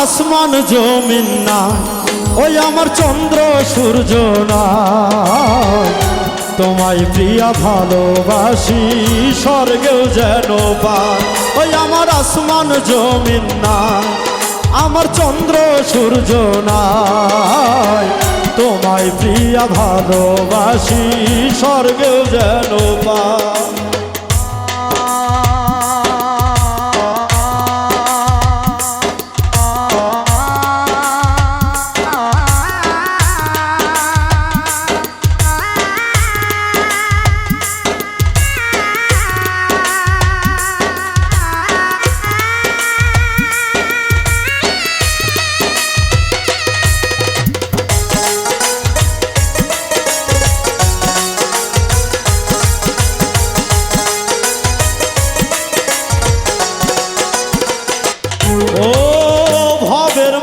আসমান জমিন না, ওই আমার চন্দ্র সূর্য না, তোমায় প্রিয়া ভালোবাসি স্বর্গেও যেন পাই। ওই আমার আসমান জমিন না, আমার চন্দ্র সূর্য নাই, তোমায় প্রিয়া ভালোবাসি স্বর্গেও যেন পাই।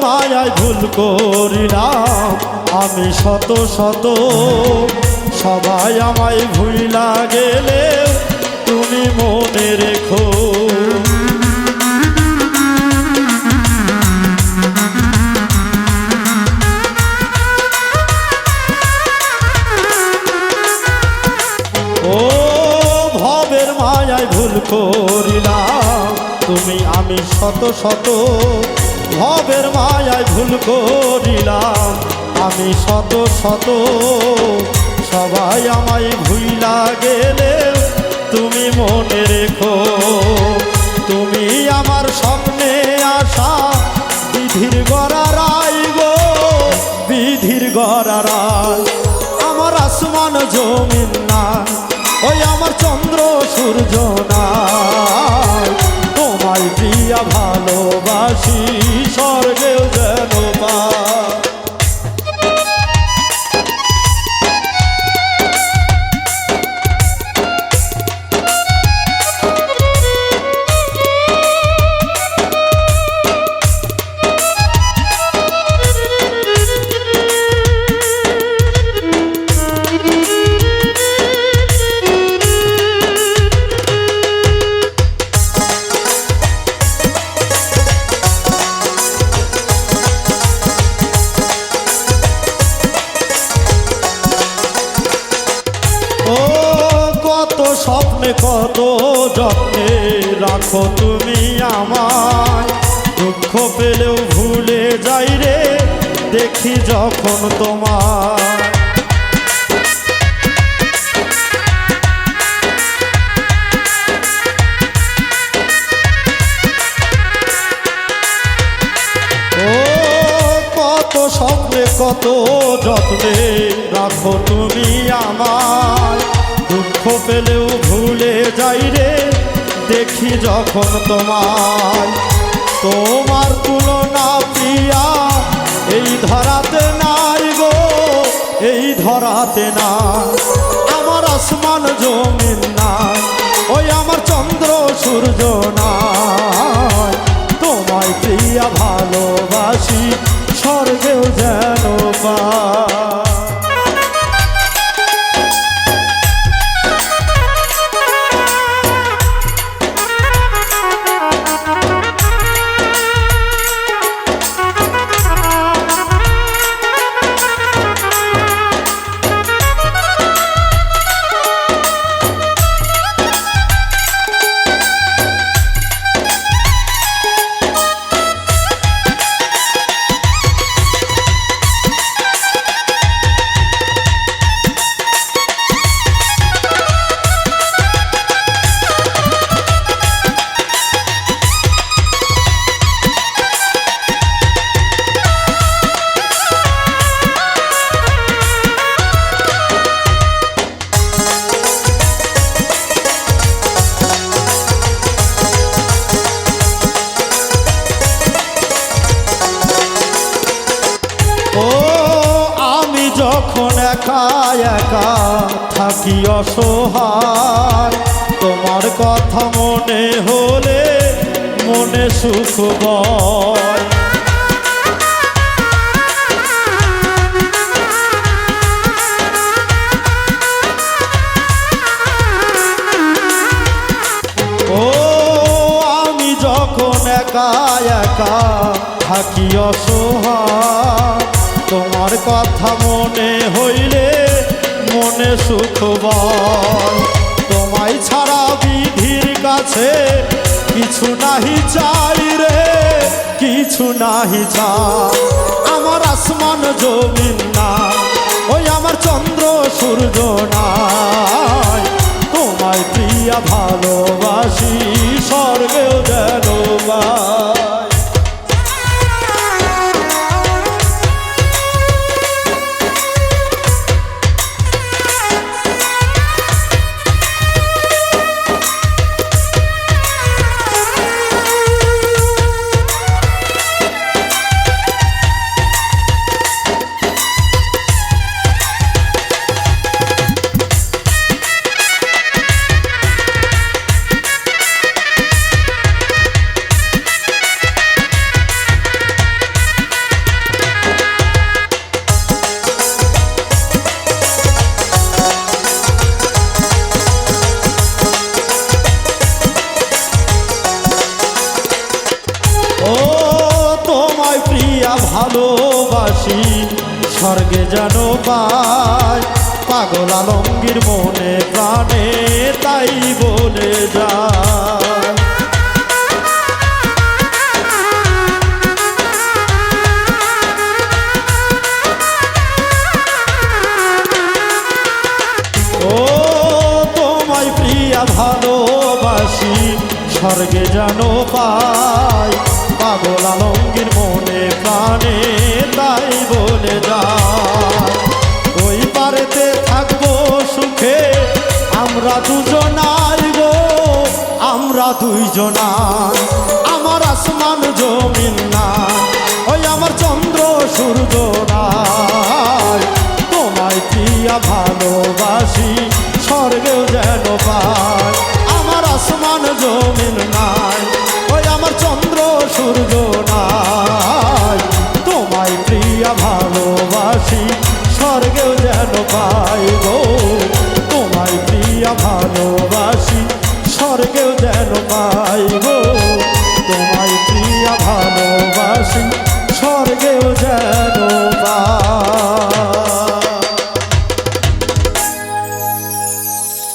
মায়ায় ভুল করিলাম আমি শত শত, সবাই আমায় ভুইলা গেলে তুমি মনে রেখো। ও ভবের মায়ায় ভুল করিলাম তুমি আমি শত শত, ভবের মায়ায় ভুল করিলাম আমি শত শত, সবাই আমায় ভুইলা গেলে তুমি মনে রেখো। তুমি আমার স্বপ্নে আসা বিধির গড়া রায় গো, বিধির গড়া রায়। আমার আসমান জমিন না, ওই আমার চন্দ্র সূর্য নাই, তোমায় প্রিয়া ভালোবাসি স্বর্গেও যেন পাই। স্বপ্নে কত যত্নে রাখো তুমি আমায়, দুঃখ পেলেও ভুলে যাই রে দেখি যখন তোমায়। ও কত স্বপ্নে কত যত্নে রাখো তুমি আমায়, দুঃখ পেলেও ভুলে যাই রে দেখি যখন তোমায়। তোমার তুলনা প্রিয়া এই ধরাতে নাই গো, এই ধরাতে নাই। আমার আসমান জমিন নাই, ওই আমার চন্দ্র সূর্য নাই, তোমায় প্রিয়া ভালোবাসি স্বর্গেও যেন পাই। যখন একা একা থাকি অসহায়, তোমার কথা মনে হলে মনে সুখ বয়। ও আমি যখন একা একা থাকি অসহায় তোমার কথা মনে হইলে মনে সুখ বল তোমায় ছাড়া বিধির কাছে কিছু নাহি চাই রে কিছু নাহি চাই আমার আসমান জমিন না ওই আমার চন্দ্র সূর্য নাই তোমায় প্রিয়া ভালোবাসি স্বর্গেও যেন পাই। ভালোবাসি স্বর্গে যেন পাই পাগল আলমগীর মনে প্রাণে তাই বলে যায় ও তোমায় প্রিয়া ভালোবাসি স্বর্গে যেন পাই পাগল আলমগীর মনে প্রাণে তাই বলে যায় ওই পারেতে থাকবো সুখে আমরা দুজনাই গো আমরা দুইজনাই আমার আসমান জমিন না ওই আমার চন্দ্র সূর্য নাই তোমায় প্রিয়া ভালোবাসি স্বর্গেও যেন পাই আমার আসমান জমিন না